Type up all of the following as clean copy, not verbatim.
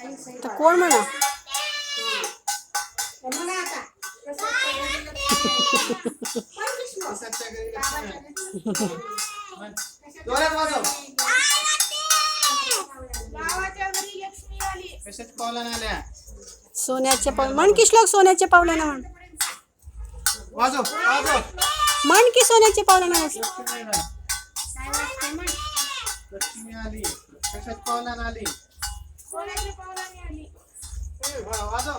तर कोण म्हणा? सोन्याचे पाऊल म्हण की श्लोक, सोन्याचे पावलानं म्हण. वाजव वाजव. म्हण की सोन्याचे पावलानं म्हण. लक्ष्मी आली. कशात पावलानं आली? सोन्याच्या पावलाने आली. वाजव.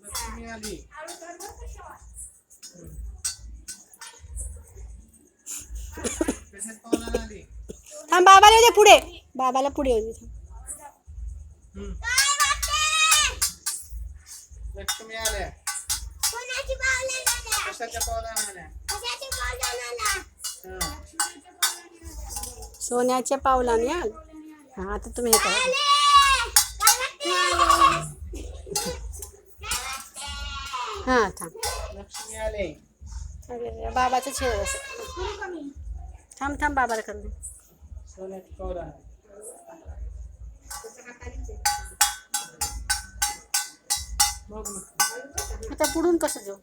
लक्ष्मी आली. कशात पावलानं आली? थांब, बाबाला येऊ दे पुढे, बाबाला पुढे येऊ दे. लक्ष्मी आल्या. कशाच्या पावलानं आल्या? सोन्याच्या पावलाने आल. हा, आता तुम्ही हे करा. हा थांब. लक्ष्मी आले. अरे बाबाचं छेड असं. थांब थांब, बाबाला करू दे. सोन्याची पावलानं. बघ ना. आता पुढून कसं जाऊ?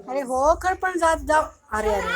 अरे हो खर, पण जात जाऊ. अरे अरे